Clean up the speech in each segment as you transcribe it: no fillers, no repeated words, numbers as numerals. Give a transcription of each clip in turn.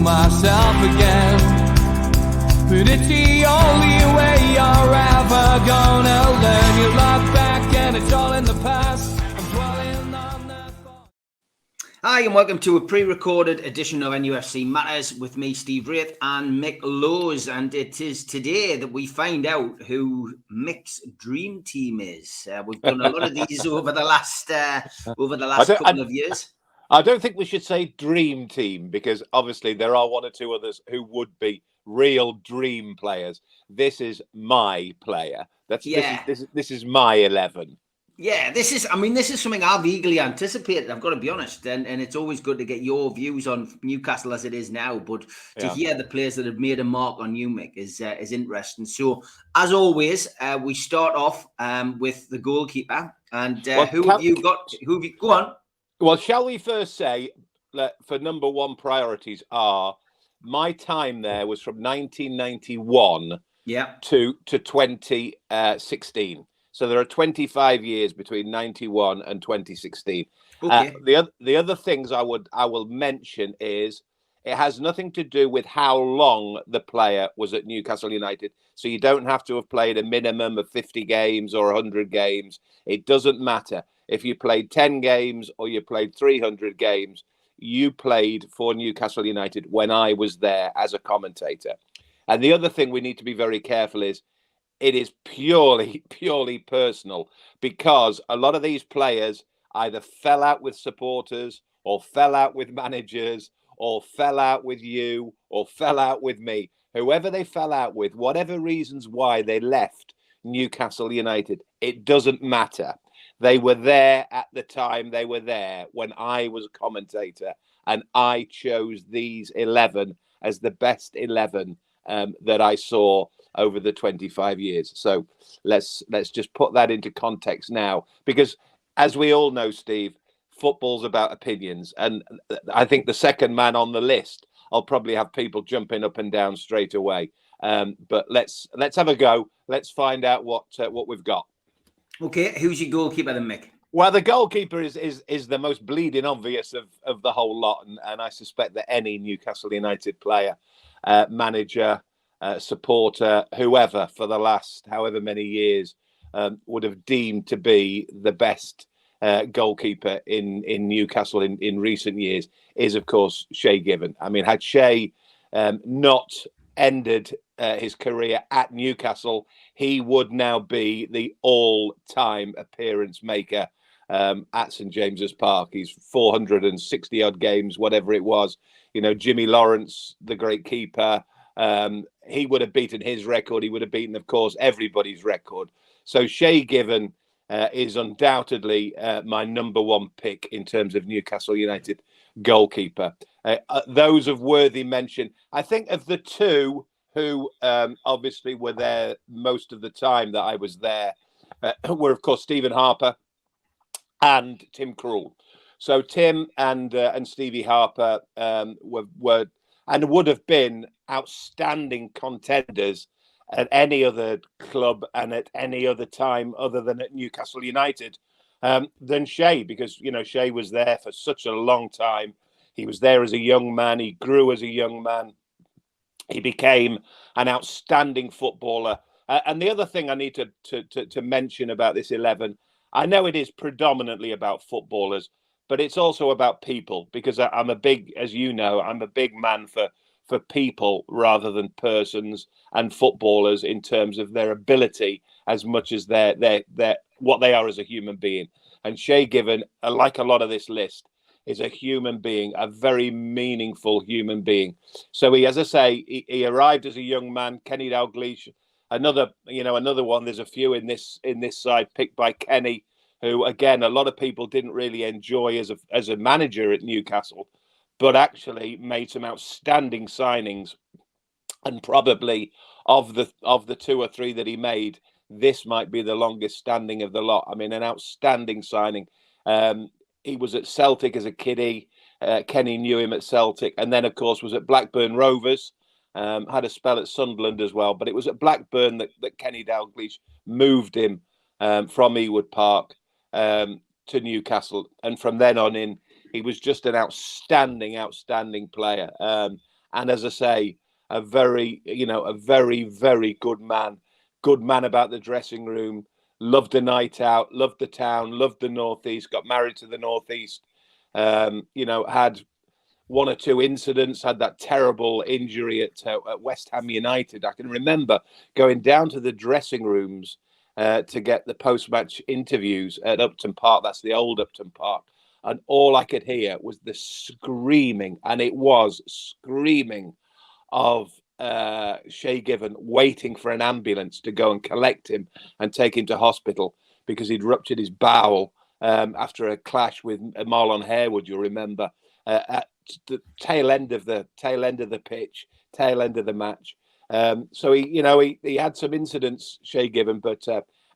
myself again. But it's the only way you're ever gonna learn. You look back and it's all in the past. I'm dwelling on that thought. Hi and welcome to a pre-recorded edition of NUFC Matters with me, Steve Wraith, and Mick Lowe's. And it is today that we find out who Mick's dream team is. We've done a lot of these over the last couple of years. I don't think we should say dream team, because obviously there are one or two others who would be real dream players. This is my player. This is my 11. Yeah, this is something I've eagerly anticipated, I've got to be honest, and it's always good to get your views on Newcastle as it is now, but to hear the players that have made a mark on you, Mick, is interesting. So, as always, we start off with the goalkeeper, and who have you got? Go on. Well, shall we first say that for number one priorities are my time there was from 1991 to 2016. So there are 25 years between 91 and 2016. Okay. The other things I will mention is it has nothing to do with how long the player was at Newcastle United. So you don't have to have played a minimum of 50 games or 100 games. It doesn't matter. If you played 10 games or you played 300 games, you played for Newcastle United when I was there as a commentator. And the other thing we need to be very careful is it is purely personal, because a lot of these players either fell out with supporters or fell out with managers or fell out with you or fell out with me. Whoever they fell out with, whatever reasons why they left Newcastle United, it doesn't matter. They were there at the time they were there when I was a commentator, and I chose these 11 as the best 11 that I saw over the 25 years. So let's just put that into context now, because as we all know, Steve, football's about opinions, and I think the second man on the list, I'll probably have people jumping up and down straight away. But let's have a go. Let's find out what we've got. Okay, who's your goalkeeper then, Mick? Well, the goalkeeper is the most bleeding obvious of the whole lot, and I suspect that any Newcastle United player, manager, supporter, whoever, for the last however many years, would have deemed to be the best goalkeeper in Newcastle in recent years is, of course, Shay Given. I mean, had Shay not ended his career at Newcastle, he would now be the all-time appearance maker at St James's Park. He's 460 odd games, whatever it was. You know, Jimmy Lawrence, the great keeper, he would have beaten his record. He would have beaten, of course, everybody's record. So Shay Given is undoubtedly my number one pick in terms of Newcastle United goalkeeper. Those of worthy mention, I think, of the two who obviously were there most of the time that I was there, were, of course, Stephen Harper and Tim Krul. So Tim and Stevie Harper were and would have been outstanding contenders at any other club and at any other time other than at Newcastle United than Shay, because, you know, Shay was there for such a long time. He was there as a young man. He grew as a young man. He became an outstanding footballer. And the other thing I need to mention about this 11, I know it is predominantly about footballers, but it's also about people, because I'm a big, as you know, I'm a big man for people rather than persons and footballers in terms of their ability as much as their what they are as a human being. And Shay Given, like a lot of this list, is a human being, a very meaningful human being. So he, as I say, he arrived as a young man. Kenny Dalglish, another one. There's a few in this side picked by Kenny, who again a lot of people didn't really enjoy as a manager at Newcastle, but actually made some outstanding signings. And probably of the two or three that he made, this might be the longest standing of the lot. I mean, an outstanding signing. He was at Celtic as a kiddie. Kenny knew him at Celtic, and then, of course, was at Blackburn Rovers. Had a spell at Sunderland as well, but it was at Blackburn that Kenny Dalglish moved him from Ewood Park to Newcastle, and from then on in, he was just an outstanding player. And as I say, a very, very good man about the dressing room, loved the night out, loved the town, loved the Northeast, got married to the Northeast, had one or two incidents, had that terrible injury at West Ham United. I can remember going down to the dressing rooms to get the post-match interviews at Upton Park. That's the old Upton Park. And all I could hear was the screaming, and it was screaming of Shay Given waiting for an ambulance to go and collect him and take him to hospital because he'd ruptured his bowel after a clash with Marlon Harewood, you'll remember, at the tail end of the pitch, tail end of the match. So he had some incidents, Shay Given, but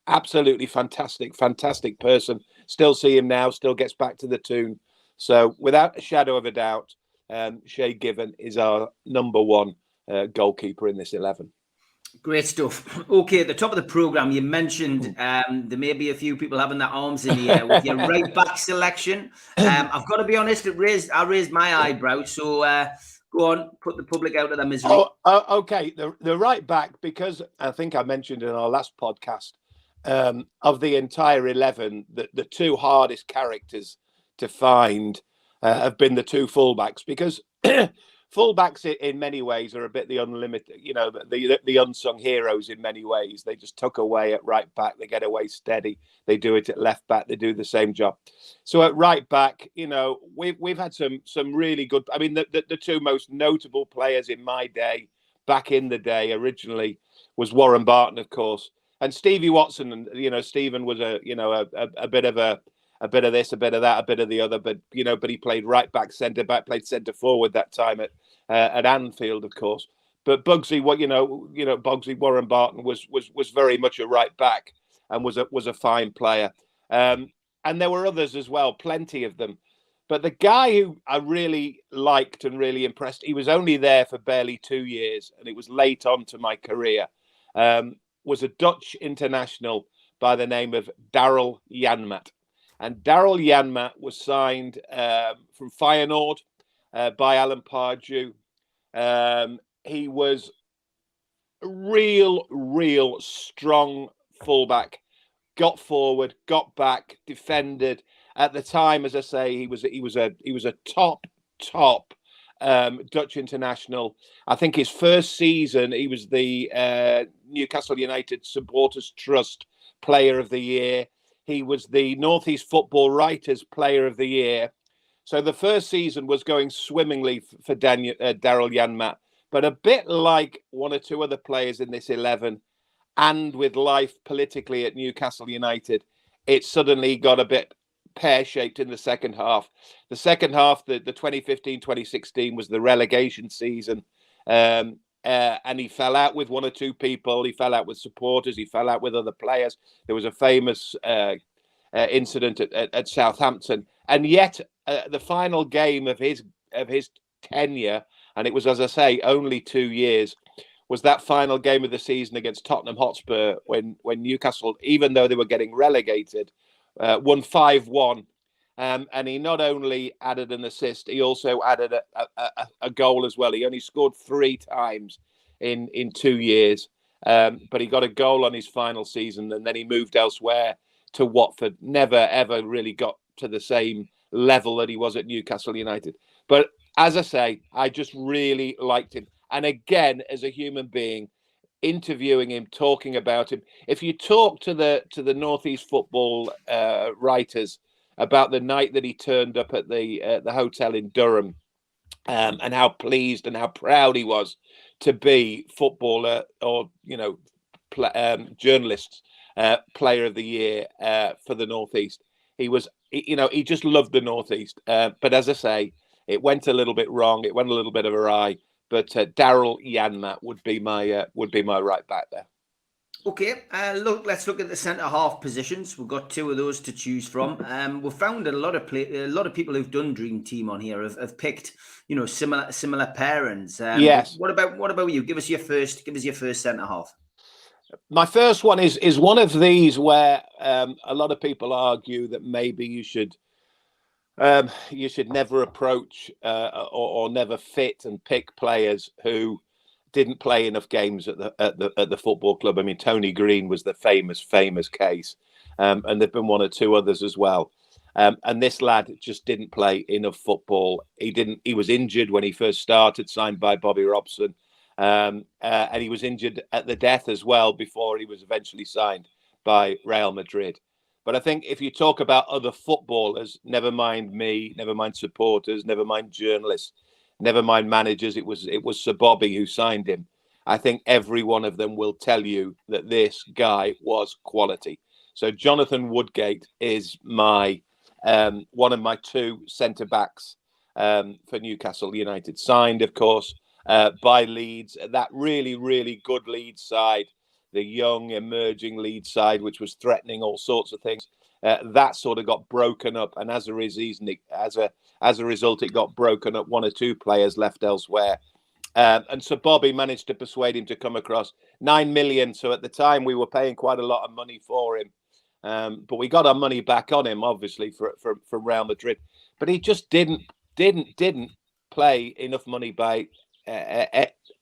absolutely fantastic person. Still see him now, still gets back to the tune. So without a shadow of a doubt, Shay Given is our number one goalkeeper in this 11. Great stuff. Okay, at the top of the programme, you mentioned there may be a few people having their arms in the air with your right back selection. I've got to be honest, I raised my eyebrow. So go on, put the public out of their misery. Okay. The right back, because I think I mentioned in our last podcast, of the entire 11, the two hardest characters to find have been the two fullbacks, because fullbacks in many ways are a bit the unlimited, the unsung heroes in many ways. They just tuck away at right back, they get away steady. They do it at left back, they do the same job. So at right back, we've had some really good. I mean, the two most notable players in my day, back in the day, originally, was Warren Barton, of course, and Stevie Watson. And Stephen was a bit of this, a bit of that, a bit of the other, but he played right back, centre back, played centre forward that time at Anfield, of course. But Bugsy, Bugsy Warren Barton was very much a right back and was a fine player. And there were others as well, plenty of them. But the guy who I really liked and really impressed, he was only there for barely 2 years, and it was late on to my career, was a Dutch international by the name of Daryl Yanmat. And Daryl Yanmat was signed from Feyenoord by Alan Pardew. He was a real strong fullback. Got forward, got back, defended. At the time, as I say, he was a top Dutch international. I think his first season, he was the Newcastle United Supporters Trust Player of the Year. He was the Northeast Football Writers Player of the Year. So the first season was going swimmingly for Daryl Yanmat. But a bit like one or two other players in this 11, and with life politically at Newcastle United, it suddenly got a bit pear-shaped in the second half. The second half, the 2015-2016, was the relegation season. And he fell out with one or two people. He fell out with supporters. He fell out with other players. There was a famous incident at Southampton. And yet, the final game of his tenure, and it was, as I say, only 2 years, was that final game of the season against Tottenham Hotspur when Newcastle, even though they were getting relegated, won 5-1. And he not only added an assist, he also added a goal as well. He only scored 3 times in 2 years, but he got a goal on his final season, and then he moved elsewhere to Watford. Never, ever really got to the same level that he was at Newcastle United. But as I say, I just really liked him. And again, as a human being, interviewing him, talking about him. If you talk to the Northeast Football writers about the night that he turned up at the hotel in Durham, and how pleased and how proud he was to be footballer or journalist player of the year for the Northeast. He just loved the Northeast. But as I say, it went a little bit wrong. It went a little bit of awry. But Daryl Yanmat would be my right back there. Okay, let's look at the centre half positions. We've got 2 of those to choose from. We've found a lot of people who've done Dream Team on here have picked similar pairings. Yes. What about you? Give us your first centre half. My first one is one of these where a lot of people argue that maybe you should You should never approach or never fit and pick players who didn't play enough games at the football club. I mean, Tony Green was the famous case, and there've been one or two others as well. And this lad just didn't play enough football. He was injured when he first started, signed by Bobby Robson, and he was injured at the death as well before he was eventually signed by Real Madrid. But I think if you talk about other footballers, never mind me, never mind supporters, never mind journalists, never mind managers, it was Sir Bobby who signed him. I think every one of them will tell you that this guy was quality. So Jonathan Woodgate is my one of my two centre backs for Newcastle United, signed, of course, by Leeds. That really good Leeds side, the young emerging Leeds side, which was threatening all sorts of things. That sort of got broken up, and as a result, it got broken up. One or two players left elsewhere, and so Bobby managed to persuade him to come across 9 million. So at the time, we were paying quite a lot of money for him, but we got our money back on him, obviously, from Real Madrid. But he just didn't play enough money by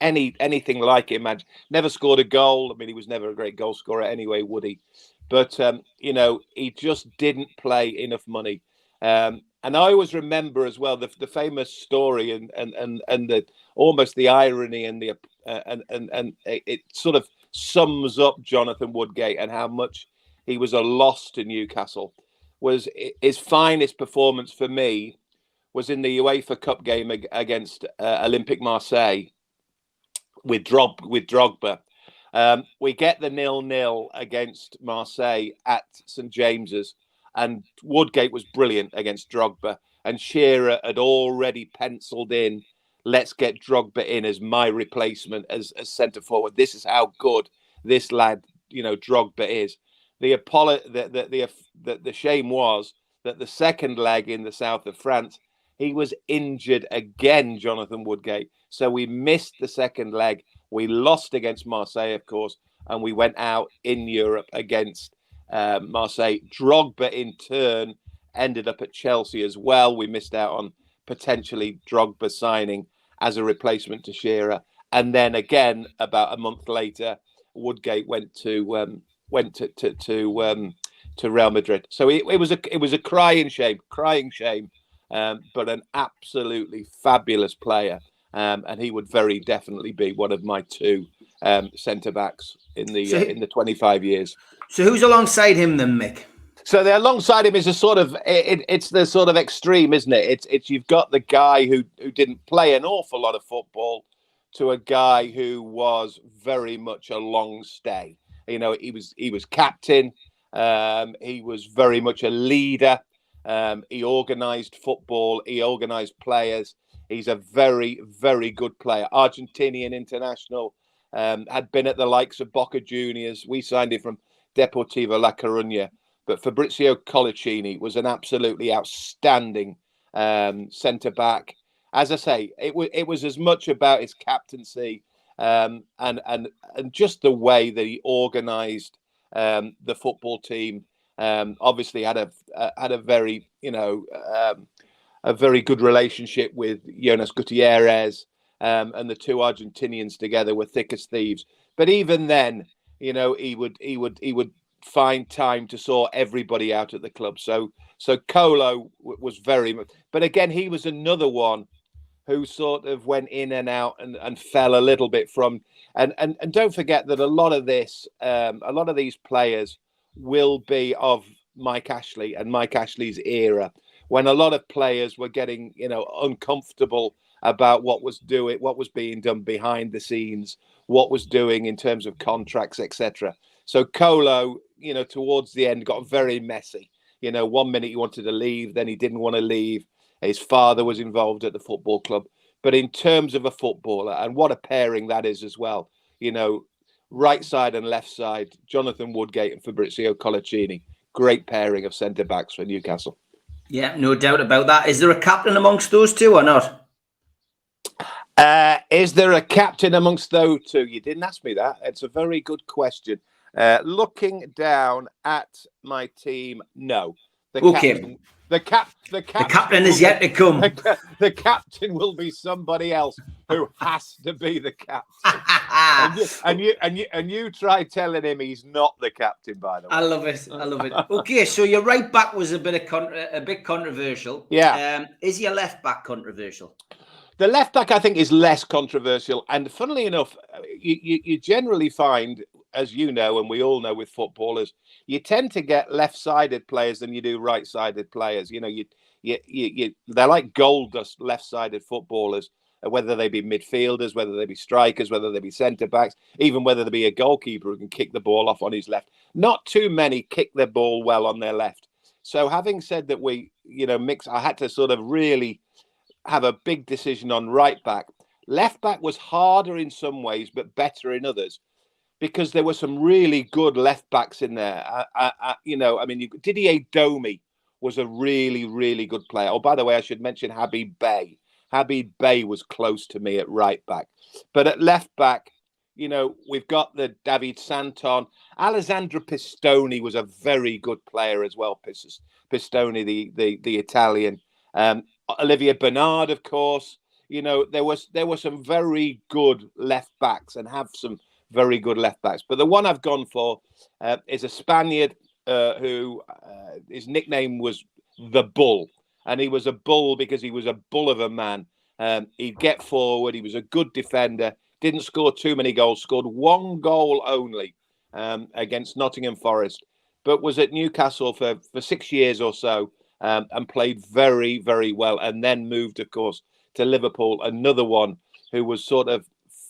anything like him. Never scored a goal. I mean, he was never a great goal scorer anyway, would he? But he just didn't play enough money. And I always remember as well the famous story and the almost the irony and the and it sort of sums up Jonathan Woodgate and how much he was a loss to Newcastle. Was his finest performance for me was in the UEFA Cup game against Olympique Marseille with Drogba. We get the 0-0 against Marseille at St James's, and Woodgate was brilliant against Drogba, and Shearer had already penciled in, let's get Drogba in as my replacement as centre forward. This is how good this lad, Drogba is. The shame was that the second leg in the south of France, he was injured again, Jonathan Woodgate. So we missed the second leg. We lost against Marseille, of course, and we went out in Europe against Marseille. Drogba, in turn, ended up at Chelsea as well. We missed out on potentially Drogba signing as a replacement to Shearer. And then again, about a month later, Woodgate went to Real Madrid. So it was a crying shame, but an absolutely fabulous player. And he would very definitely be one of my two centre backs in the 25 years. So who's alongside him then, Mick? So the alongside him is a sort of it's the sort of extreme, isn't it? It's you've got the guy who didn't play an awful lot of football to a guy who was very much a long stay. He was captain. He was very much a leader. He organised football. He organised players. He's a very, very good player. Argentinian international. Had been at the likes of Boca Juniors. We signed him from Deportivo La Coruña. But Fabrizio Colaccini was an absolutely outstanding centre-back. As I say, it was as much about his captaincy and just the way that he organised the football team. Obviously had a very a very good relationship with Jonas Gutierrez, and the two Argentinians together were thick as thieves. But even then, he would find time to sort everybody out at the club. So Colo was very much, but again, he was another one who sort of went in and out and fell a little bit from. And don't forget that a lot of these players will be of Mike Ashley and Mike Ashley's era, when a lot of players were getting, uncomfortable about what was being done behind the scenes, what was doing in terms of contracts, etc. So Colo, towards the end got very messy. 1 minute he wanted to leave, then he didn't want to leave. His father was involved at the football club. But in terms of a footballer, and what a pairing that is as well, right side and left side, Jonathan Woodgate and Fabrizio Colaccini, great pairing of centre-backs for Newcastle. Yeah, no doubt about that. Is there a captain amongst those two or not? Is there a captain amongst those two? You didn't ask me that. It's a very good question. Looking down at my team, no. The The captain is yet to come. The captain will be somebody else who has to be the captain. and you try telling him he's not the captain. By the way, I love it. Okay, so your right back was a bit controversial. Yeah. Is your left back controversial? The left back, I think, is less controversial. And funnily enough, you generally find, as you know, and we all know with footballers, you tend to get left-sided players than you do right-sided players. You know, they're like gold dust left-sided footballers, whether they be midfielders, whether they be strikers, whether they be centre-backs, even whether they be a goalkeeper who can kick the ball off on his left. Not too many kick the ball well on their left. So having said that, I had to sort of really have a big decision on right back. Left back was harder in some ways, but better in others, because there were some really good left backs in there. Didier Domi was a really, really good player. Oh, by the way, I should mention Habib Bey. Habib Bey was close to me at right back. But at left back, we've got the David Santon. Alessandro Pistoni was a very good player as well. Pistoni, the Italian. Olivier Bernard, of course. There were some very good left backs, and have some very good left backs. But the one I've gone for is a Spaniard who his nickname was the Bull, and he was a bull because he was a bull of a man. He'd get forward. He was a good defender. Didn't score too many goals. Scored one goal only against Nottingham Forest, but was at Newcastle for 6 years or so. And played very, very well, and then moved, of course, to Liverpool. Another one who was sort of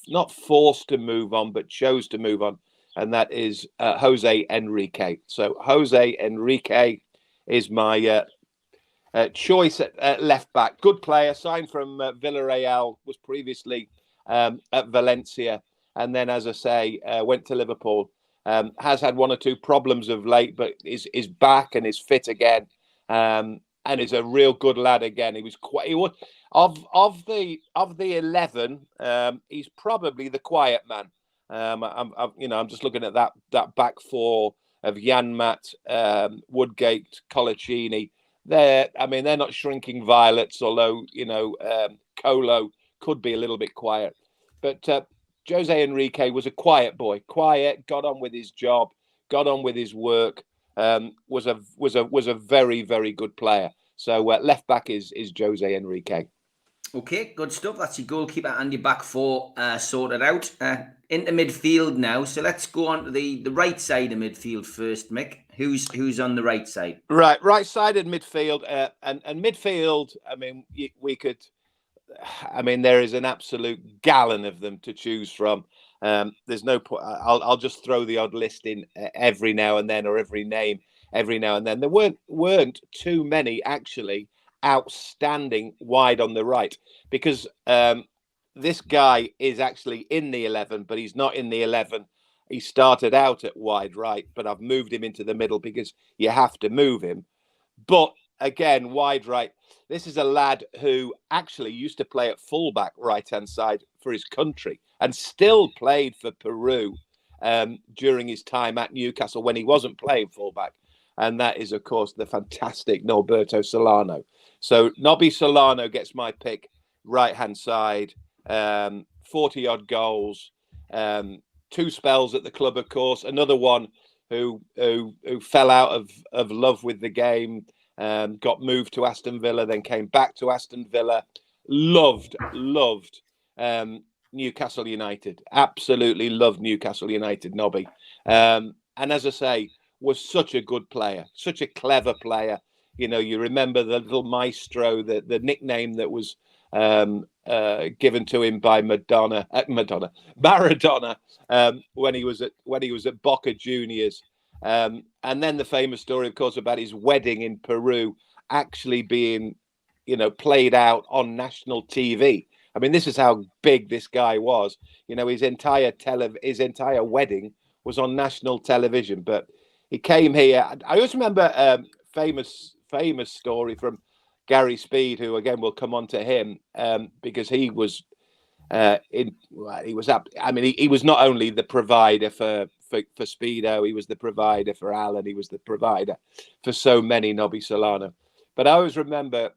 not forced to move on, but chose to move on, and that is Jose Enrique. So Jose Enrique is my choice at left back. Good player, signed from Villarreal, was previously at Valencia, and then, as I say, went to Liverpool. Has had one or two problems of late, but is back and is fit again. And is a real good lad again. Of the 11. He's probably the quiet man. I'm just looking at that back four of Yanmat, Woodgate, Colaccini. They're not shrinking violets, although Colo could be a little bit quiet. But Jose Enrique was a quiet boy. Quiet, got on with his job, got on with his work. Was a very, very good player. So left back is Jose Enrique. Okay, good stuff. That's your goalkeeper and your back four sorted out. Into midfield now. So let's go on to the right side of midfield first, Mick. Who's on the right side? Right-sided midfield. And midfield, there is an absolute gallon of them to choose from. There's no point. I'll just throw the odd list in every now and then, or every name every now and then. There weren't too many actually outstanding wide on the right, because this guy is actually in the 11, but he's not in the 11. He started out at wide right, but I've moved him into the middle because you have to move him. But again, wide right. This is a lad who actually used to play at fullback right-hand side for his country, and still played for Peru during his time at Newcastle when he wasn't playing fullback. And that is, of course, the fantastic Norberto Solano. So Nobby Solano gets my pick, right-hand side, 40-odd goals, 2 spells at the club, of course. Another one who fell out of love with the game, got moved to Aston Villa, then came back to Aston Villa. Loved Newcastle United. Absolutely loved Newcastle United, Nobby. And as I say, was such a good player, such a clever player. You remember the little maestro, the nickname that was given to him by Maradona, when he was at Boca Juniors. And then the famous story, of course, about his wedding in Peru actually being, played out on national TV. I mean, this is how big this guy was. His entire wedding was on national television. But he came here. I always remember famous story from Gary Speed, who again will come on to him because he was he was not only the provider for Speedo, he was the provider for Alan, he was the provider for so many, Nobby Solano. But I always remember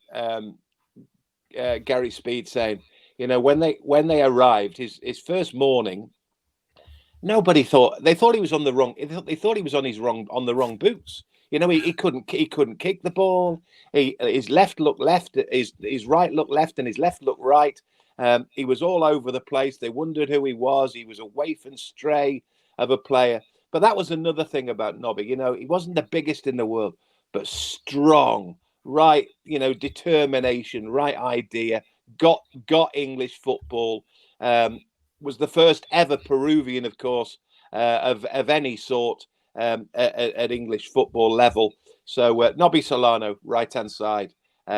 Gary Speed saying, you know, when they arrived, his first morning, nobody thought he was on the wrong. They thought he was on the wrong boots. You know, he couldn't kick the ball. His left looked left, his right looked left, and his left looked right. He was all over the place. They wondered who he was. He was a waif and stray of a player. But that was another thing about Nobby. You know, he wasn't the biggest in the world, but strong, right? You know, determination, right idea. Got English football. Was the first ever Peruvian, of course, of any sort at English football level. So Nobby Solano, right-hand side,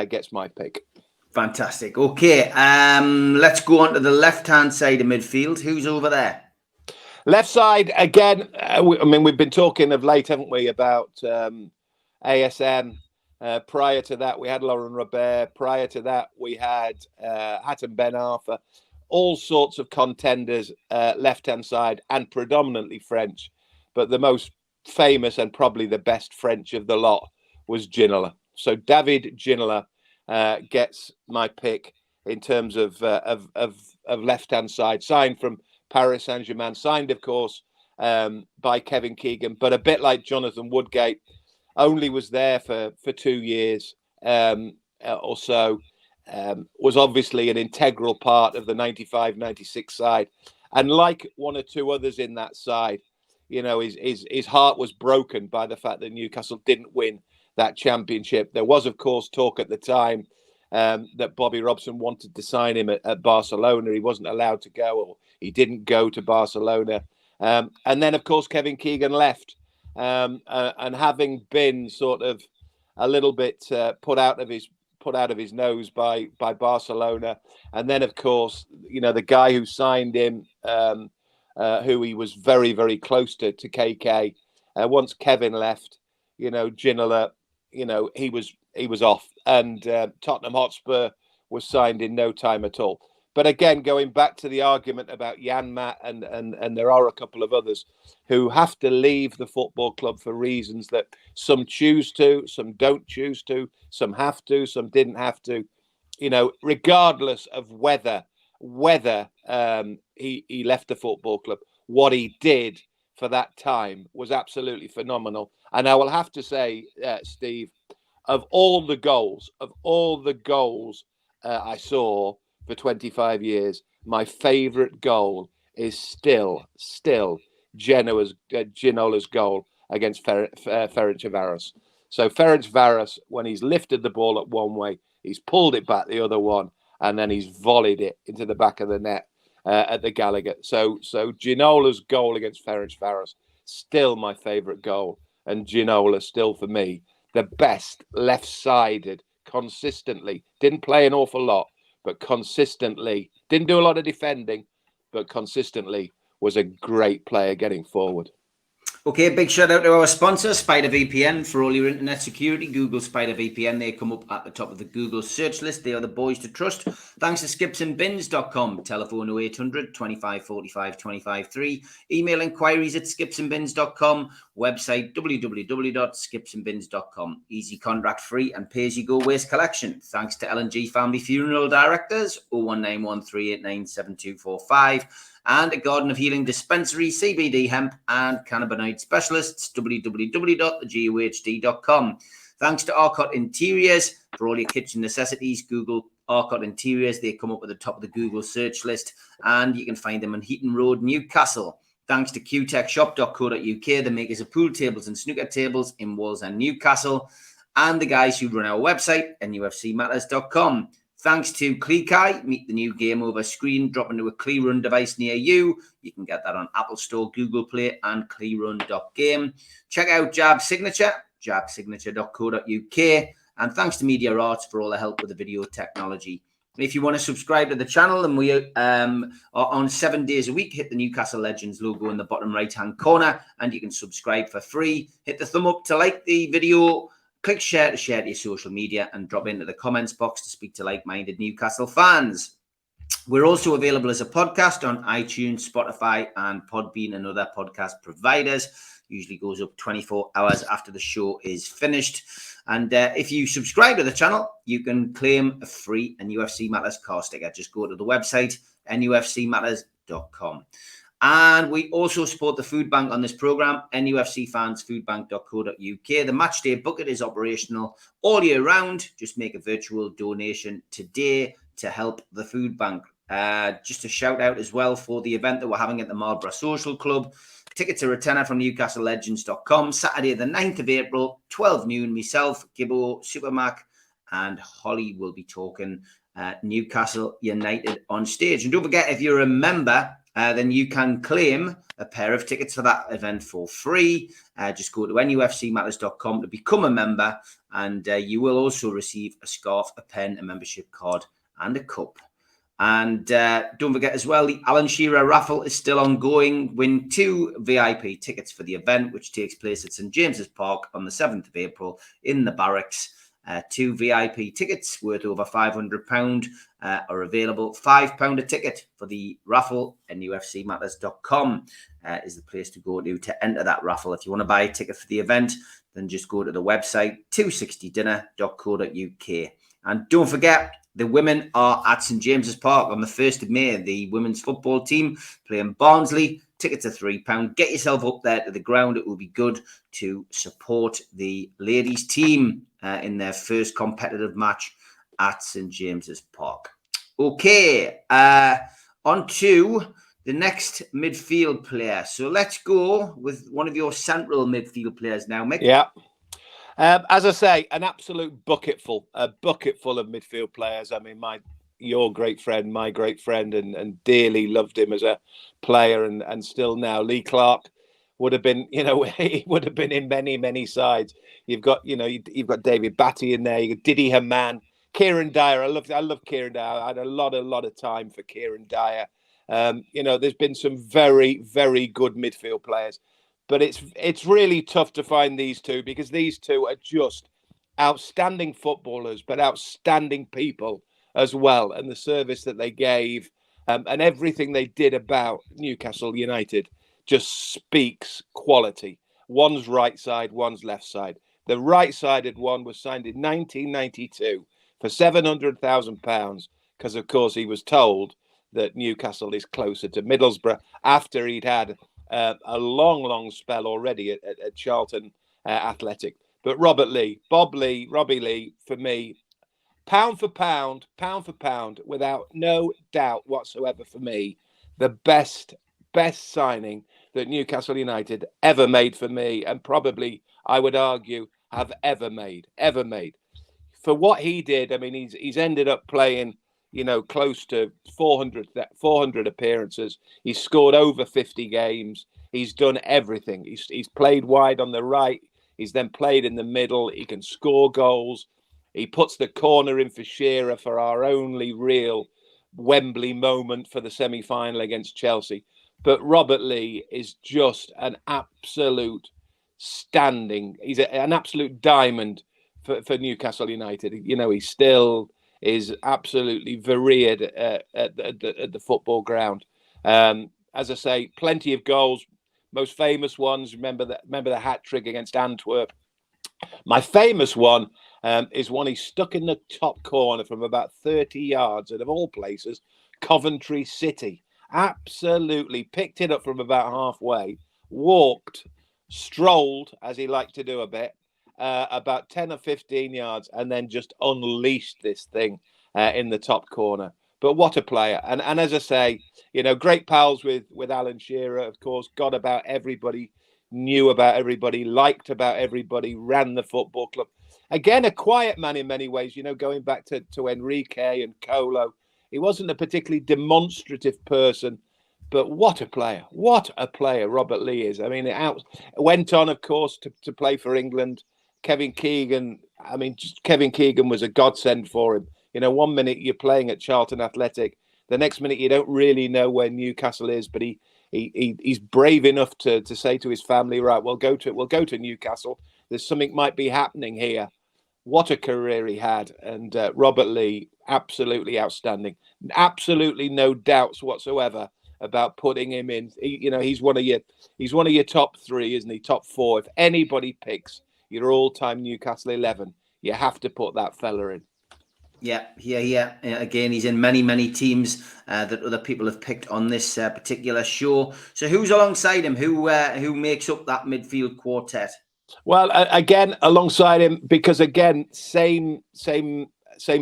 gets my pick. Fantastic. Okay, let's go on to the left-hand side of midfield. Who's over there? Left side, again, I mean, we've been talking of late, haven't we, about ASM. Prior to that, we had Laurent Robert. Prior to that, we had Hatem Ben Arfa. All sorts of contenders, left-hand side, and predominantly French. But the most famous and probably the best French of the lot was Ginola. So David Ginola gets my pick in terms of left-hand side. Signed from Paris Saint-Germain. Signed, of course, by Kevin Keegan. But a bit like Jonathan Woodgate, only was there for 2 years or so. Was obviously an integral part of the 95-96 side. And like one or two others in that side, you know, his heart was broken by the fact that Newcastle didn't win that championship. There was, of course, talk at the time that Bobby Robson wanted to sign him at Barcelona. He wasn't allowed to go, or he didn't go to Barcelona. And then, of course, Kevin Keegan left. And having been sort of a little bit put out of his nose by Barcelona, and then of course, you know, the guy who signed him, who he was very, very close to KK. Once Kevin left, you know, Ginola, you know, he was off, and Tottenham Hotspur was signed in no time at all. But again, going back to the argument about Yanmat, and there are a couple of others who have to leave the football club for reasons that some choose to, some don't choose to, some have to, some didn't have to. You know, regardless of whether he left the football club, what he did for that time was absolutely phenomenal. And I will have to say, Steve, of all the goals I saw for 25 years, my favourite goal is still Ginola's goal against Ferencvaros. So Ferencvaros, when he's lifted the ball up one way, he's pulled it back the other one, and then he's volleyed it into the back of the net at the Gallagher. So Ginola's goal against Ferencvaros, still my favourite goal, and Ginola still for me the best left-sided, consistently. Didn't play an awful lot, but consistently, didn't do a lot of defending, but consistently was a great player getting forward. Okay, big shout out to our sponsor, Spider VPN, for all your internet security. Google Spider VPN. They come up at the top of the Google search list. They are the boys to trust. Thanks to skipsandbins.com. Telephone 0800 25 45 25 3. Email inquiries at skipsandbins.com. Website www.skipsandbins.com. Easy contract free and pay as you go waste collection. Thanks to L&G Family Funeral Directors, 01913897245. And a Garden of Healing Dispensary, CBD, hemp, and cannabinoid specialists, www.thegohd.com. Thanks to Arcot Interiors for all your kitchen necessities. Google Arcot Interiors. They come up at the top of the Google search list, and you can find them on Heaton Road, Newcastle. Thanks to qtechshop.co.uk, the makers of pool tables and snooker tables in Wales and Newcastle, and the guys who run our website, NUFCmatters.com. Thanks to Cleekai, meet the new game over screen, drop into a CleeRun device near you. You can get that on Apple Store, Google Play, and cleerun.game. Check out Jab Signature, jabsignature.co.uk. And thanks to Media Arts for all the help with the video technology. If you want to subscribe to the channel, and we are on 7 days a week, hit the Newcastle Legends logo in the bottom right-hand corner, and you can subscribe for free. Hit the thumb up to like the video. Click share to share to your social media, and drop into the comments box to speak to like-minded Newcastle fans. We're also available as a podcast on iTunes, Spotify, and Podbean, and other podcast providers. Usually goes up 24 hours after the show is finished. And if you subscribe to the channel, you can claim a free NUFC Matters car sticker. Just go to the website, nufcmatters.com. And we also support the food bank on this program, nufcfansfoodbank.co.uk. The matchday bucket is operational all year round. Just make a virtual donation today to help the food bank. Just a shout out as well for the event that we're having at the Marlborough Social Club. Tickets are a tenner from newcastlelegends.com. Saturday the 9th of April, 12 noon. Myself, Gibbo, Supermac and Holly will be talking Newcastle United on stage. And don't forget, if you're a member, then you can claim a pair of tickets for that event for free. Just go to nufcmatters.com to become a member, and you will also receive a scarf, a pen, a membership card, and a cup. And don't forget as well, the Alan Shearer raffle is still ongoing. Win 2 VIP tickets for the event, which takes place at St James's Park on the 7th of April in the Barracks. 2 VIP tickets worth over £500 are available. £5 a ticket for the raffle. nufcmatters.com is the place to go to enter that raffle. If you want to buy a ticket for the event, then just go to the website 260dinner.co.uk. And don't forget, the women are at St James's Park on the 1st of May. The women's football team playing Barnsley. Tickets are £3. Get yourself up there to the ground. It will be good to support the ladies' team in their first competitive match at St James's Park. Okay, on to the next midfield player. So let's go with one of your central midfield players now, Mick. Yeah. As I say, an absolute bucketful of midfield players. I mean, your great friend, my great friend, and dearly loved him as a player and still now. Lee Clark would have been, he would have been in many, many sides. You've got David Batty in there. You got Didi Hamann, Kieran Dyer. I love Kieran Dyer. I had a lot of time for Kieran Dyer. There's been some very, very good midfield players. But it's really tough to find these two, because these two are just outstanding footballers, but outstanding people as well. And the service that they gave and everything they did about Newcastle United just speaks quality. One's right side, one's left side. The right-sided one was signed in 1992 for £700,000 because, of course, he was told that Newcastle is closer to Middlesbrough after he'd had a long spell already at Charlton Athletic. But Robbie Lee, for me, pound for pound, without no doubt whatsoever, for me, the best signing that Newcastle United ever made for me, and probably, I would argue, have ever made. For what he did, I mean, he's ended up playing, close to 400 appearances. He's scored over 50 games. He's done everything. He's played wide on the right. He's then played in the middle. He can score goals. He puts the corner in for Shearer for our only real Wembley moment for the semi-final against Chelsea. But Robert Lee is just an absolute he's an absolute diamond for Newcastle United. He still is absolutely revered at the football ground. As I say, plenty of goals. Most famous ones, remember the hat trick against Antwerp. My famous one is one he stuck in the top corner from about 30 yards, and of all places, Coventry City. Absolutely picked it up from about halfway, walked, strolled, as he liked to do a bit, about 10 or 15 yards, and then just unleashed this thing in the top corner. But what a player. And as I say, great pals with Alan Shearer, of course, got about everybody, knew about everybody, liked about everybody, ran the football club. Again, a quiet man in many ways, going back to Enrique and Colo. He wasn't a particularly demonstrative person, but what a player. What a player Robert Lee is. I mean, it went on, of course, to play for England. Kevin Keegan was a godsend for him. 1 minute you're playing at Charlton Athletic, the next minute you don't really know where Newcastle is, but he's brave enough to say to his family, right, we'll go to Newcastle. There's something might be happening here. What a career he had. And Robert Lee, absolutely outstanding. Absolutely no doubts whatsoever about putting him in. He's one of your top three, isn't he? Top four. If anybody picks your all-time Newcastle 11, you have to put that fella in. Yeah. Again, he's in many teams that other people have picked on this particular show. So who's alongside him? Who makes up that midfield quartet? Well, again, alongside him, because again, same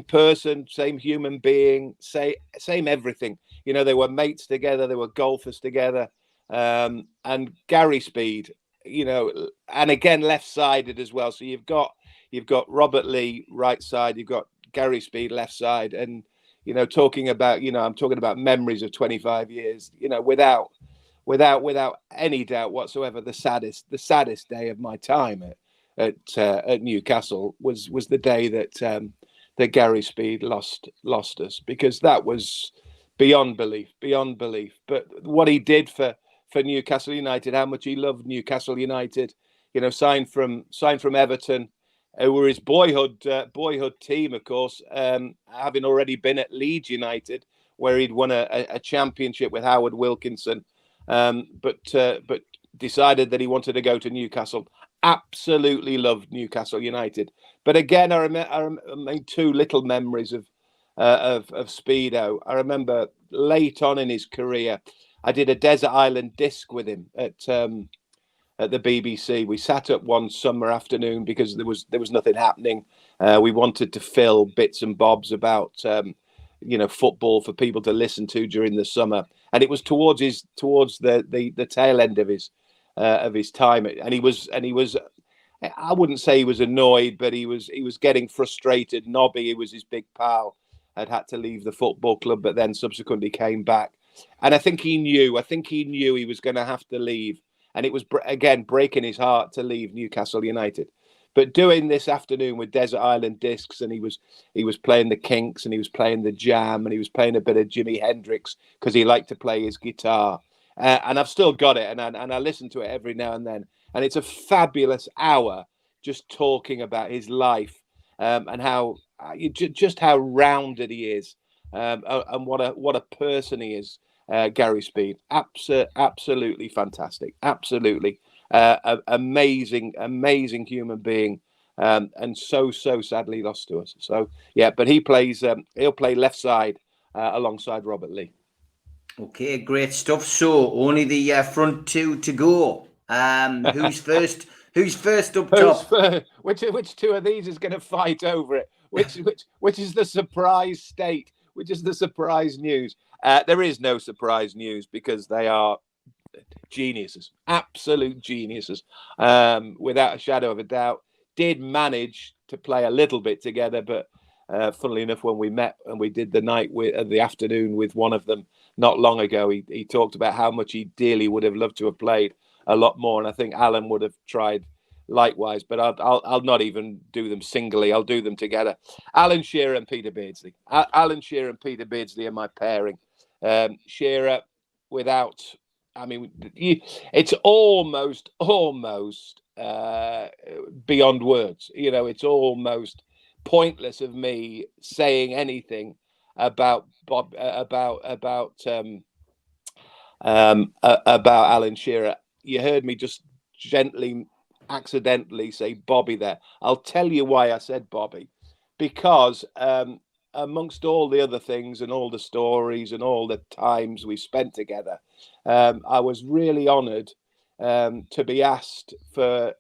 person, same human being, same everything. They were mates together, they were golfers together, and Gary Speed, and again left-sided as well. So you've got Robert Lee right side, you've got Gary Speed left side, and I'm talking about memories of 25 years. Without any doubt whatsoever, the saddest day of my time at Newcastle was the day that Gary Speed lost us, because that was beyond belief. But what he did for Newcastle United, how much he loved Newcastle United, signed from Everton, who were his boyhood team, of course, having already been at Leeds United, where he'd won a championship with Howard Wilkinson. But decided that he wanted to go to Newcastle. Absolutely loved Newcastle United. But again, I made two little memories of Speedo. I remember late on in his career, I did a Desert Island Disc with him at the BBC. We sat up one summer afternoon because there was nothing happening. We wanted to fill bits and bobs about football for people to listen to during the summer, and it was towards the tail end of his time, and he was I wouldn't say he was annoyed, but he was getting frustrated. Nobby, who was his big pal, had to leave the football club, but then subsequently came back, and I think he knew he was going to have to leave, and it was again breaking his heart to leave Newcastle United. But doing this afternoon with Desert Island Discs, and he was playing the Kinks, and he was playing the Jam, and he was playing a bit of Jimi Hendrix because he liked to play his guitar. And I've still got it, and I listen to it every now and then. And it's a fabulous hour just talking about his life, and how just how rounded he is, and what a person he is. Gary Speed, absolutely fantastic, absolutely. Amazing human being, and so sadly lost to us. So yeah, but he'll play left side alongside Robert Lee. Okay, great stuff. So only the front two to go. Who's first? Who's first up top? Which two of these is going to fight over it? Which is the surprise state? Which is the surprise news? There is no surprise news because they are geniuses, absolute geniuses, without a shadow of a doubt. Did manage to play a little bit together, but funnily enough, when we met and we did the afternoon with one of them not long ago, he talked about how much he dearly would have loved to have played a lot more, and I think Alan would have tried likewise. But I'll not even do them singly. I'll do them together. Alan Shearer and Peter Beardsley. Alan Shearer and Peter Beardsley are my pairing. Shearer, without. I mean, it's almost beyond words. It's almost pointless of me saying anything about Alan Shearer. You heard me just gently, accidentally say Bobby there. I'll tell you why I said Bobby, because amongst all the other things and all the stories and all the times we spent together, I was really honoured to be asked for.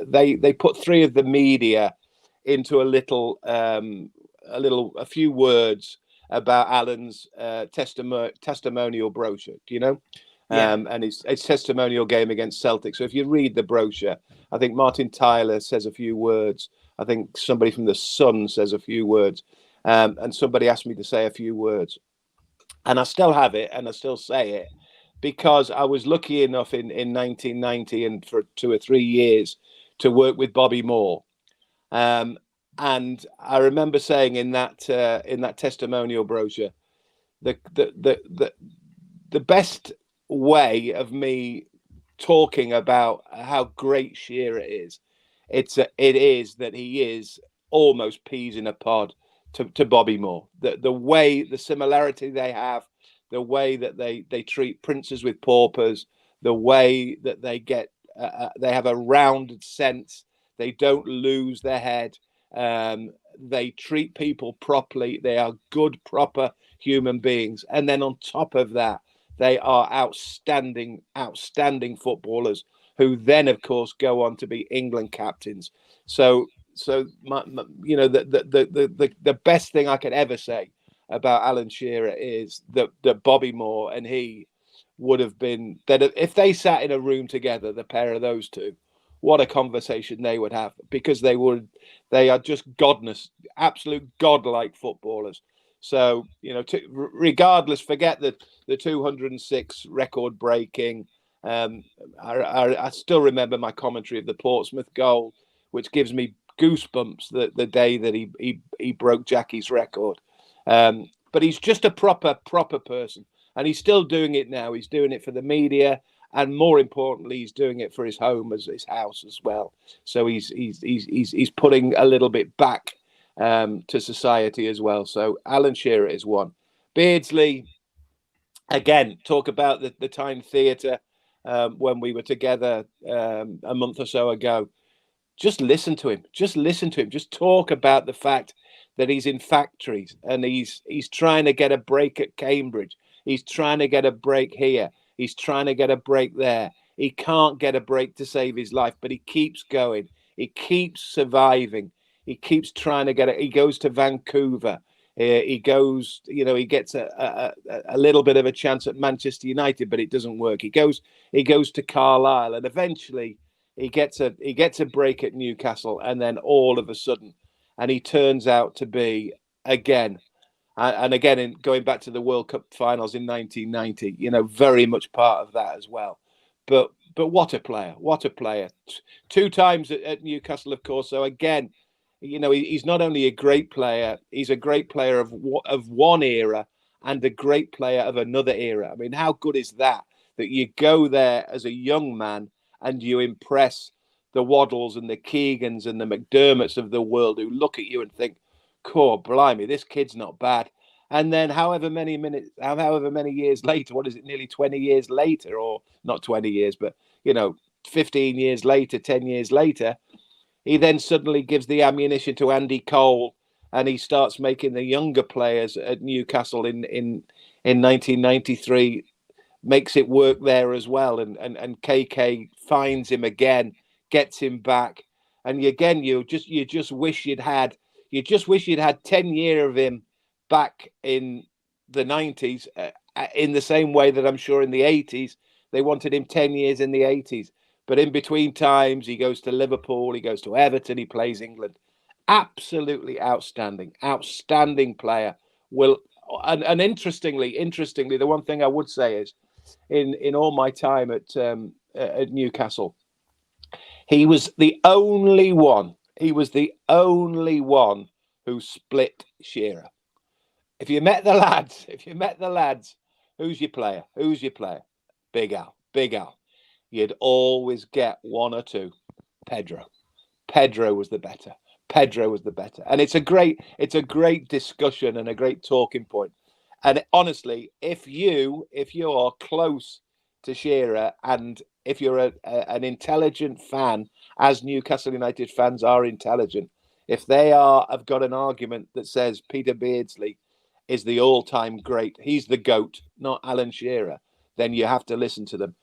They put three of the media into a few words about Alan's testimonial brochure. Do you know? Yeah. And his testimonial game against Celtic. So if you read the brochure, I think Martin Tyler says a few words. I think somebody from the Sun says a few words. And somebody asked me to say a few words. And I still have it, and I still say it, because I was lucky enough in 1990 and for 2 or 3 years to work with Bobby Moore. And I remember saying in that testimonial brochure, the best way of me talking about how great Shearer is, it is that he is almost peas in a pod to Bobby Moore. The way, the similarity they have, the way that they treat princes with paupers, the way that they get, they have a rounded sense. They don't lose their head. They treat people properly. They are good, proper human beings. And then on top of that, they are outstanding footballers who then, of course, go on to be England captains. So the best thing I could ever say about Alan Shearer is that Bobby Moore and he would have been, that if they sat in a room together, the pair of those two, what a conversation they would have, because they are just absolute godlike footballers. So, regardless, forget the 206 record breaking. I still remember my commentary of the Portsmouth goal, which gives me goosebumps the day that he broke Jackie's record. But he's just a proper person, and he's still doing it now. He's doing it for the media, and more importantly, he's doing it for his home, as his house as well. So he's putting a little bit back to society as well. So Alan Shearer is one. Beardsley, again, talk about the Time Theatre when we were together a month or so ago. Just listen to him. Just talk about the fact that he's in factories and he's trying to get a break at Cambridge. He's trying to get a break here. He's trying to get a break there. He can't get a break to save his life, but he keeps going. He keeps surviving. He keeps trying to get it. He goes to Vancouver. He goes, he gets a little bit of a chance at Manchester United, but it doesn't work. He goes to Carlisle, and eventually he gets a break at Newcastle, and then all of a sudden, and he turns out to be again, going back to the World Cup finals in 1990, very much part of that as well. But what a player! 2 times at Newcastle, of course. So again, he's not only a great player, he's a great player of one era and a great player of another era. I mean, how good is that? That you go there as a young man and you impress the Waddles and the Keegans and the McDermotts of the world, who look at you and think, "Cool, blimey, this kid's not bad." And then however many years later, what is it, nearly 20 years later, or not 20 years, but 15 years later, 10 years later, he then suddenly gives the ammunition to Andy Cole, and he starts making the younger players at Newcastle in 1993, makes it work there as well. And KK finds him again, gets him back. And again, you just wish you'd had 10 years of him back in the 90s, in the same way that I'm sure in the 80s, they wanted him 10 years in the 80s. But in between times, he goes to Liverpool, he goes to Everton, he plays England. Absolutely outstanding player. And interestingly, the one thing I would say is, in all my time at Newcastle, he was the only one who split Shearer. If you met the lads, who's your player? Big Al. You'd always get one or two. Pedro was the better. And it's a great discussion and a great talking point. And honestly, if you are close to Shearer, and if you're an intelligent fan, as Newcastle United fans are intelligent, if they have got an argument that says Peter Beardsley is the all-time great, he's the GOAT, not Alan Shearer, then you have to listen to them.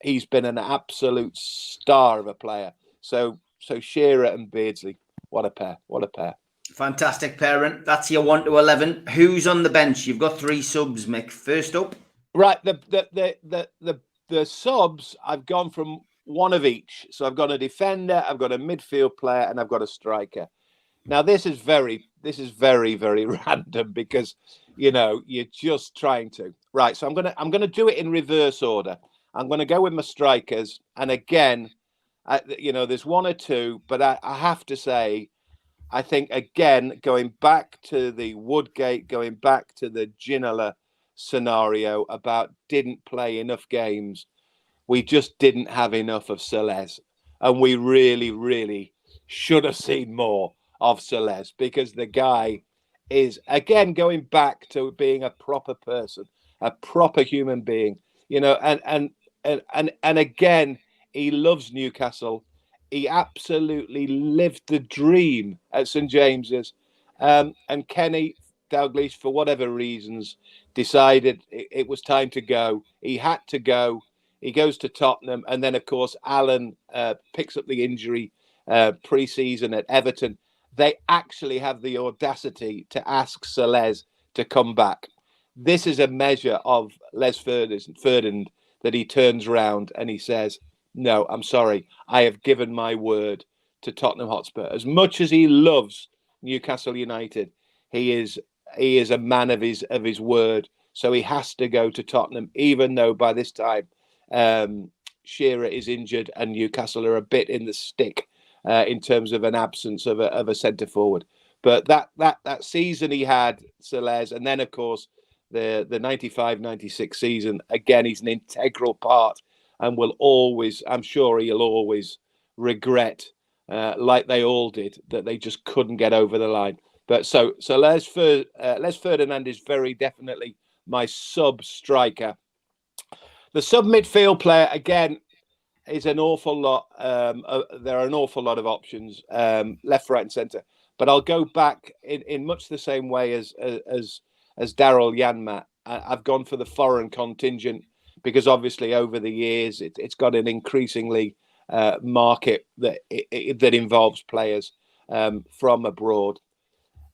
He's been an absolute star of a player. So Shearer and Beardsley, what a pair. Fantastic pairing. That's your 1 to 11. Who's on the bench? You've got 3 subs, Mick. First up, right. The subs, I've gone from one of each. So I've got a defender, I've got a midfield player, and I've got a striker. Now this is very, very random, because you're just trying to. Right. So I'm gonna do it in reverse order. I'm going to go with my strikers. And again, there's one or two, but I have to say, I think, again, going back to the Woodgate, going back to the Ginola scenario about didn't play enough games, we just didn't have enough of Celez. And we really, really should have seen more of Celez, because the guy is, again, going back to being a proper person, a proper human being, and again, he loves Newcastle. He absolutely lived the dream at St James's. And Kenny Dalglish, for whatever reasons, decided it was time to go. He had to go. He goes to Tottenham. And then, of course, Alan picks up the injury pre-season at Everton. They actually have the audacity to ask Sir Les to come back. This is a measure of Les Ferdinand that he turns around and he says, no, I'm sorry. I have given my word to Tottenham Hotspur. As much as he loves Newcastle United, he is a man of his word. So he has to go to Tottenham, even though by this time Shearer is injured and Newcastle are a bit in the stick in terms of an absence of a centre forward. But that season he had, Sir Les, and then of course the 95-96 season, again, he's an integral part and will always, I'm sure he'll always regret, like they all did, that they just couldn't get over the line. But so Les Ferdinand is very definitely my sub striker. The sub midfield player, again, is an awful lot. There are an awful lot of options, left, right, and centre. But I'll go back in much the same way as Daryl Yanmat. I've gone for the foreign contingent because obviously over the years it's got an increasingly market that involves players from abroad.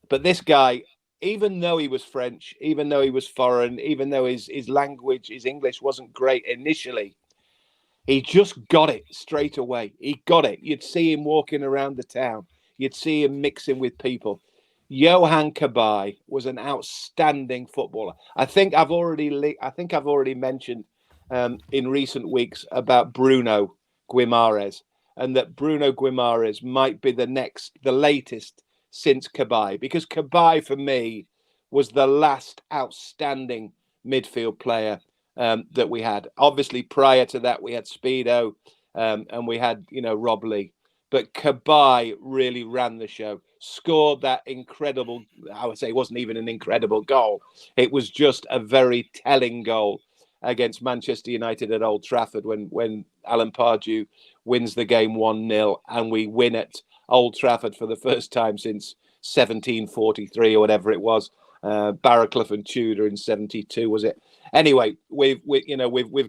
But this guy, even though he was French, even though he was foreign, even though his language, his English wasn't great initially, he just got it straight away. He got it. You'd see him walking around the town. You'd see him mixing with people. Yohan Cabaye was an outstanding footballer. I think I've already mentioned in recent weeks about Bruno Guimaraes, and that Bruno Guimaraes might be the latest since Cabaye, because Cabaye for me was the last outstanding midfield player that we had. Obviously, prior to that, we had Speedo and we had, Rob Lee. But Cabaye really ran the show, scored that incredible, I would say it wasn't even an incredible goal. It was just a very telling goal against Manchester United at Old Trafford when Alan Pardew wins the game 1-0 and we win at Old Trafford for the first time since 1743 or whatever it was. Barraclough and Tudor in 72, was it? Anyway, we've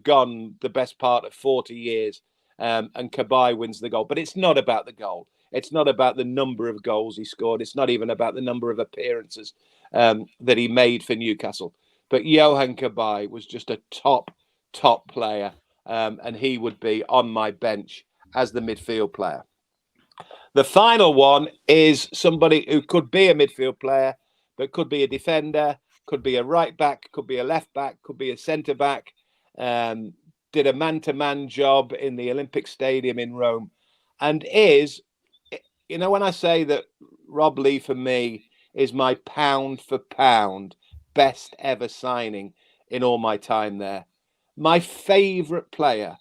gone the best part of 40 years. And Cabaye wins the goal. But it's not about the goal. It's not about the number of goals he scored. It's not even about the number of appearances that he made for Newcastle. But Yohan Cabaye was just a top player. And he would be on my bench as the midfield player. The final one is somebody who could be a midfield player, but could be a defender, could be a right back, could be a left back, could be a centre back. Did a man-to-man job in the Olympic Stadium in Rome, and is, when I say that Rob Lee for me is my pound for pound best ever signing in all my time there. My favourite player,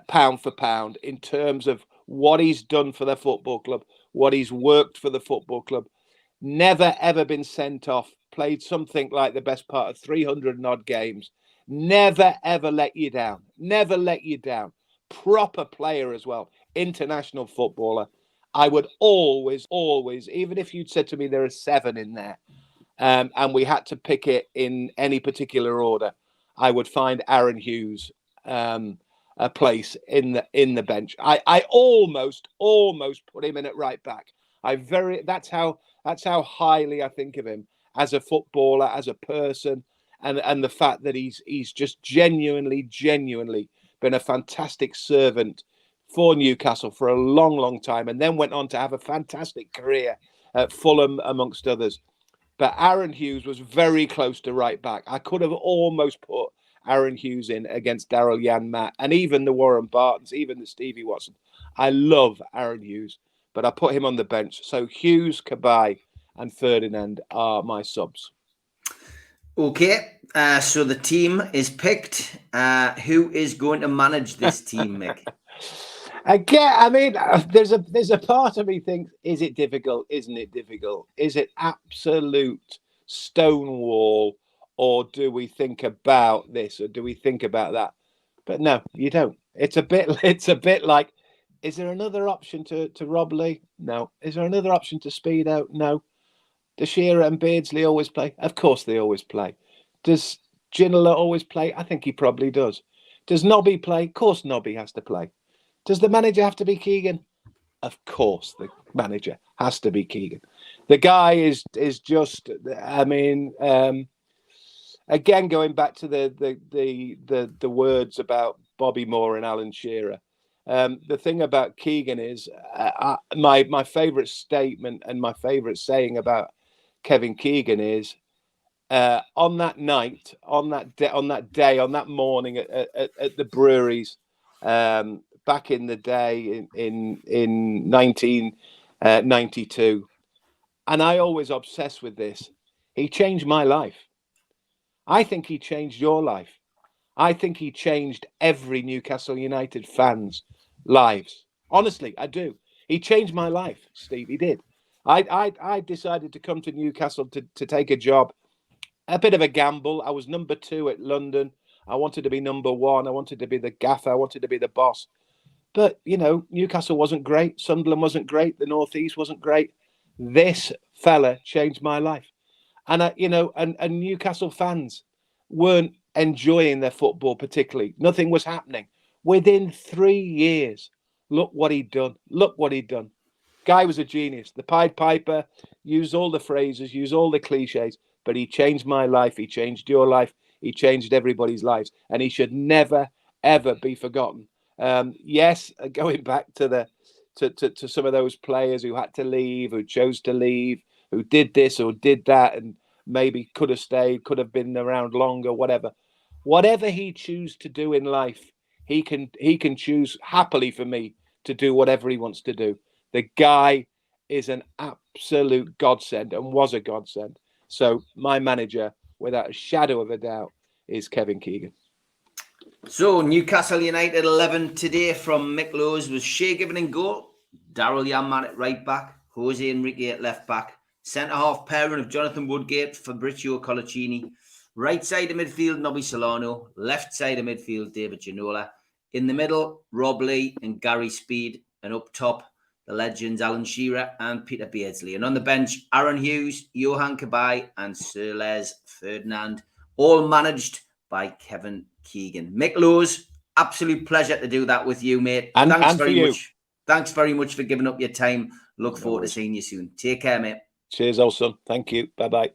pound for pound, in terms of what he's done for the football club, what he's worked for the football club, never ever been sent off, played something like the best part of 300 and odd games. Never, ever let you down. Never let you down. Proper player as well. International footballer. I would always, even if you'd said to me there are 7 in there, and we had to pick it in any particular order, I would find Aaron Hughes a place in the bench. I almost put him in at right back. That's how highly I think of him as a footballer, as a person. And the fact that he's just genuinely been a fantastic servant for Newcastle for a long time, and then went on to have a fantastic career at Fulham, amongst others. But Aaron Hughes was very close to right back. I could have almost put Aaron Hughes in against Daryl Yanmat, and even the Warren Bartons, even the Stevie Watson. I love Aaron Hughes, but I put him on the bench. So Hughes, Cabaye, and Ferdinand are my subs. Okay, so the team is picked. Who is going to manage this team, Mick? Again, I mean, there's a part of me thinks, is it difficult? Isn't it difficult? Is it absolute stonewall, or do we think about this, or do we think about that? But no, you don't. It's a bit like, is there another option to Rob Lee? No. Is there another option to Speedo? No. Does Shearer and Beardsley always play? Of course they always play. Does Ginola always play? I think he probably does. Does Nobby play? Of course Nobby has to play. Does the manager have to be Keegan? Of course the manager has to be Keegan. The guy is just, I mean, again, going back to the words about Bobby Moore and Alan Shearer, the thing about Keegan is my favourite statement and my favourite saying about Kevin Keegan is, on that night, on that morning at the breweries, back in the day in 1992, and I always obsess with this. He changed my life. I think he changed your life. I think he changed every Newcastle United fan's lives. Honestly, I do. He changed my life, Steve. He did. I decided to come to Newcastle to take a job. A bit of a gamble. I was number 2 at London. I wanted to be number 1. I wanted to be the gaffer. I wanted to be the boss. But, you know, Newcastle wasn't great. Sunderland wasn't great. The North East wasn't great. This fella changed my life. And, and Newcastle fans weren't enjoying their football particularly. Nothing was happening. Within 3 years, look what he'd done. Look what he'd done. Guy was a genius. The Pied Piper, used all the phrases, used all the cliches, but he changed my life. He changed your life. He changed everybody's lives. And he should never, ever be forgotten. Yes, going back to to some of those players who had to leave, who chose to leave, who did this or did that, and maybe could have stayed, could have been around longer, whatever. Whatever he chooses to do in life, he can choose happily for me to do whatever he wants to do. The guy is an absolute godsend and was a godsend. So my manager, without a shadow of a doubt, is Kevin Keegan. So Newcastle United 11 today from Mick Lowes was Shea Given in goal, Daryl Yanmat at right back, Jose Enrique at left back, centre half pairing of Jonathan Woodgate, Fabrizio Colaccini, right side of midfield Nobby Solano, left side of midfield David Ginola, in the middle Rob Lee and Gary Speed, and up top the legends Alan Shearer and Peter Beardsley, and on the bench Aaron Hughes, Johan Cabaye and Sir Les Ferdinand, all managed by Kevin Keegan. Mick Lowes, absolute pleasure to do that with you, mate. And thanks very much. Thanks very much for giving up your time. Look forward to seeing you soon. Take care, mate. Cheers, old son. Thank you. Bye-bye.